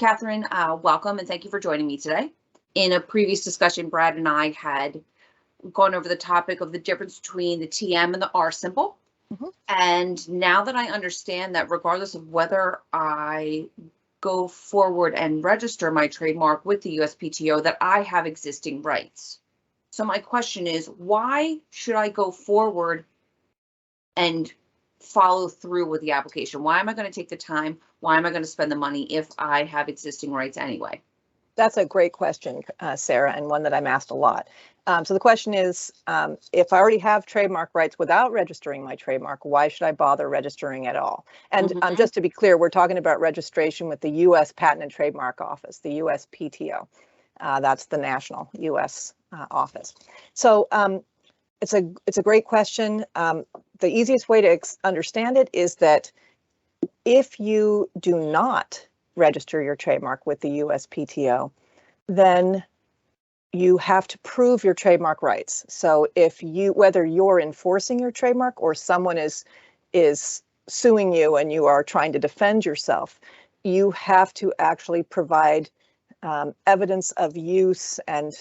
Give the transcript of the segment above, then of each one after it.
Catherine, welcome and thank you for joining me today. In a previous discussion, Brad and I had gone over the topic of the difference between the TM and the R symbol. And now that I understand that regardless of whether I go forward and register my trademark with the USPTO, that I have existing rights. So my question is, why should I go forward and follow through with the application? Why am I going to take the time? Why am I going to spend the money if I have existing rights anyway? That's a great question, Sarah, and one that I'm asked a lot. So the question is, if I already have trademark rights without registering my trademark, why should I bother registering at all? And just to be clear, we're talking about registration with the U.S. Patent and Trademark Office, the USPTO. That's the national U.S. office. So it's a great question. The easiest way to understand it is that if you do not register your trademark with the USPTO, then you have to prove your trademark rights. So whether you're enforcing your trademark or someone is suing you and you are trying to defend yourself, you have to actually provide evidence of use and,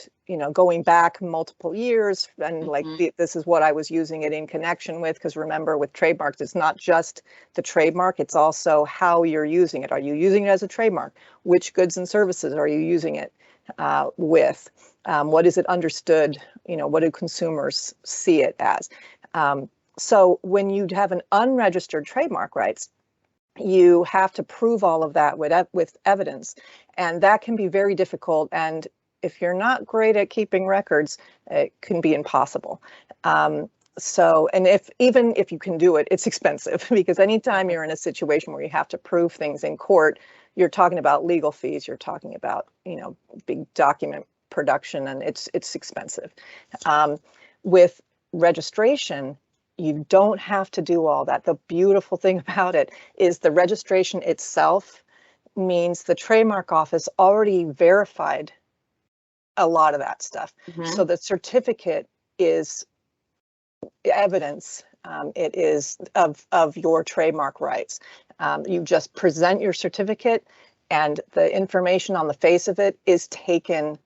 going back multiple years and this is what I was using it in connection with, because remember, with trademarks, it's not just the trademark, it's also how you're using it. Are you using it as a trademark? Which goods and services are you using it with? What is it understood? What do consumers see it as? So when you have an unregistered trademark rights, you have to prove all of that with evidence, and that can be very difficult. And if you're not great at keeping records, it can be impossible. And even if you can do it, it's expensive, because anytime you're in a situation where you have to prove things in court, you're talking about legal fees, you're talking about big document production, and it's expensive. With registration, you don't have to do all that. The beautiful thing about it is the registration itself means the trademark office already verified a lot of that stuff. So the certificate is evidence. It is of your trademark rights. You just present your certificate, and the information on the face of it is taken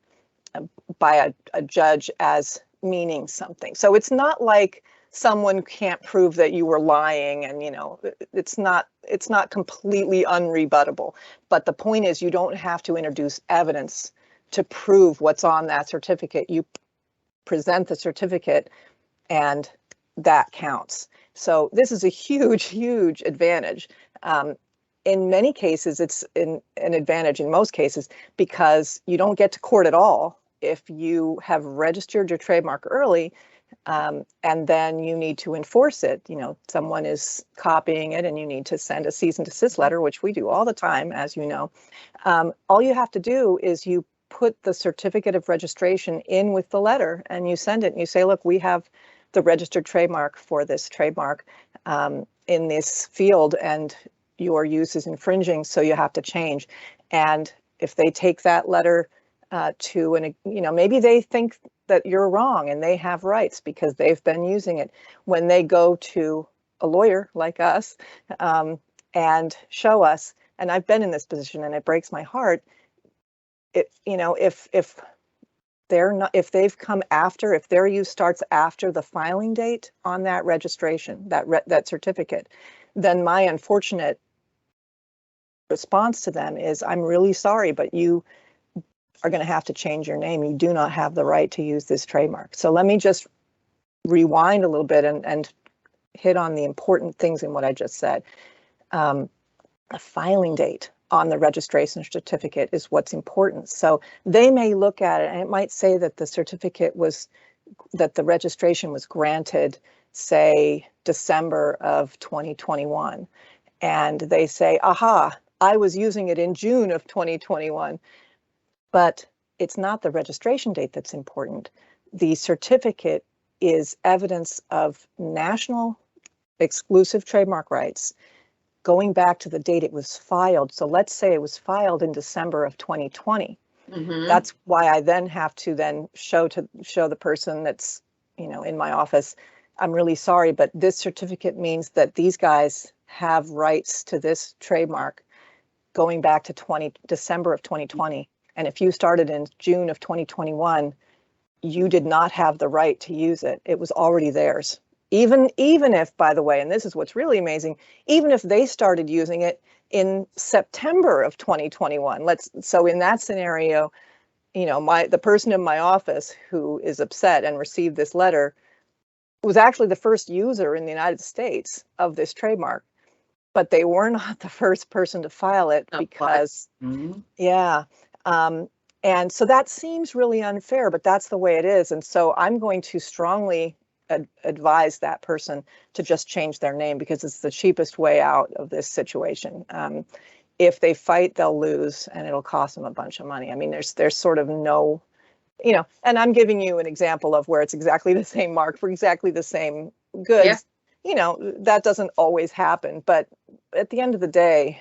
by a judge as meaning something. So it's not like someone can't prove that you were lying, and it's not completely unrebuttable. But the point is, you don't have to introduce evidence to prove what's on that certificate. You present the certificate, and that counts. So this is a huge advantage. In many cases, it's an advantage in most cases, because you don't get to court at all if you have registered your trademark early, and then you need to enforce it. Someone is copying it and you need to send a cease and desist letter, which we do all the time, as you know. All you have to do is you put the certificate of registration in with the letter, and you send it and you say, look, we have the registered trademark for this trademark in this field, and your use is infringing, so you have to change. And if they take that letter maybe they think that you're wrong and they have rights because they've been using it. When they go to a lawyer like us and show us, and I've been in this position and it breaks my heart, if they've come after, if their use starts after the filing date on that registration, that certificate, then my unfortunate response to them is, I'm really sorry, but you are going to have to change your name. You do not have the right to use this trademark. So let me just rewind a little bit and hit on the important things in what I just said. A filing date on the registration certificate is what's important. So they may look at it and it might say that the registration was granted, say, December of 2021. And they say, aha, I was using it in June of 2021. But it's not the registration date that's important. The certificate is evidence of national exclusive trademark rights going back to the date it was filed. So let's say it was filed in December of 2020. That's why I then have to show the person that's in my office, I'm really sorry, but this certificate means that these guys have rights to this trademark going back to December of 2020. And if you started in June of 2021, you did not have the right to use it. It was already theirs. Even if, by the way, and this is what's really amazing, even if they started using it in September of 2021, so in that scenario, you know, the person in my office who is upset and received this letter was actually the first user in the United States of this trademark, but they were not the first person to file it because, yeah. And so that seems really unfair, but that's the way it is. And so I'm going to strongly advise that person to just change their name because it's the cheapest way out of this situation. If they fight, they'll lose and it'll cost them a bunch of money. I mean, there's sort of no, you know, and I'm giving you an example of where it's exactly the same mark for exactly the same goods. Yeah. You know, that doesn't always happen, but at the end of the day,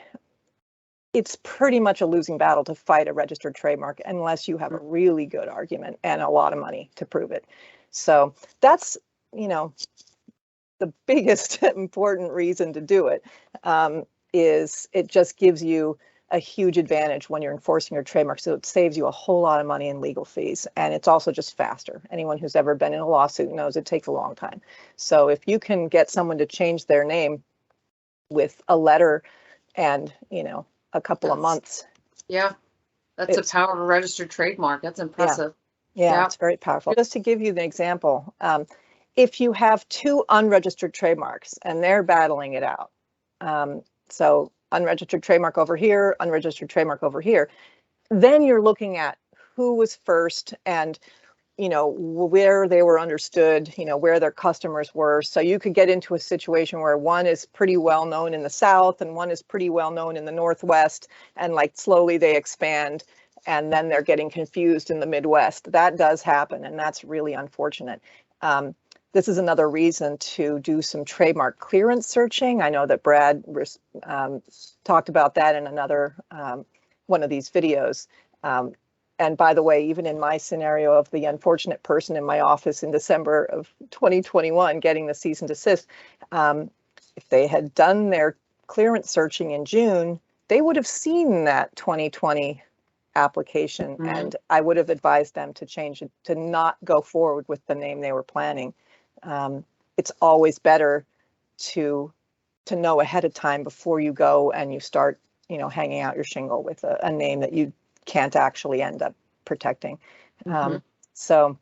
it's pretty much a losing battle to fight a registered trademark unless you have a really good argument and a lot of money to prove it. So that's, you know, the biggest important reason to do it, is it just gives you a huge advantage when you're enforcing your trademark. So it saves you a whole lot of money in legal fees. And it's also just faster. Anyone who's ever been in a lawsuit knows it takes a long time. So if you can get someone to change their name with a letter and, you know, a couple of months. Yeah, that's the power of a registered trademark. That's impressive. Yeah, it's very powerful. Just to give you an example, if you have two unregistered trademarks and they're battling it out, so unregistered trademark over here, unregistered trademark over here, then you're looking at who was first and, you know, where they were understood, you know, where their customers were. So you could get into a situation where one is pretty well known in the South and one is pretty well known in the Northwest, and like slowly they expand and then they're getting confused in the Midwest. That does happen, and that's really unfortunate. This is another reason to do some trademark clearance searching. I know that Brad talked about that in another one of these videos. And by the way, even in my scenario of the unfortunate person in my office in December of 2021 getting the cease and desist, if they had done their clearance searching in June, they would have seen that 2020 application, and I would have advised them to change it, to not go forward with the name they were planning. It's always better to know ahead of time before you go and you start, you know, hanging out your shingle with a name that you can't actually end up protecting. So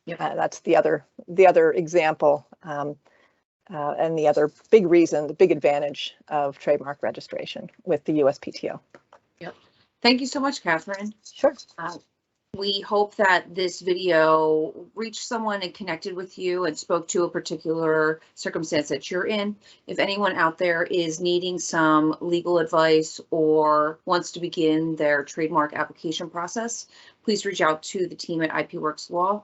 that's the other example, and the other big reason, the big advantage of trademark registration with the USPTO. Yep. Thank you so much, Catherine. Sure. We hope that this video reached someone and connected with you and spoke to a particular circumstance that you're in. If anyone out there is needing some legal advice or wants to begin their trademark application process, please reach out to the team at IPWorks Law.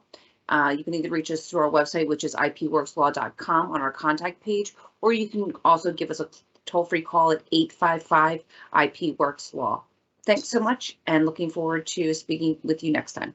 You can either reach us through our website, which is ipworkslaw.com, on our contact page, or you can also give us a toll-free call at 855-IPWorks Law. Thanks so much, and looking forward to speaking with you next time.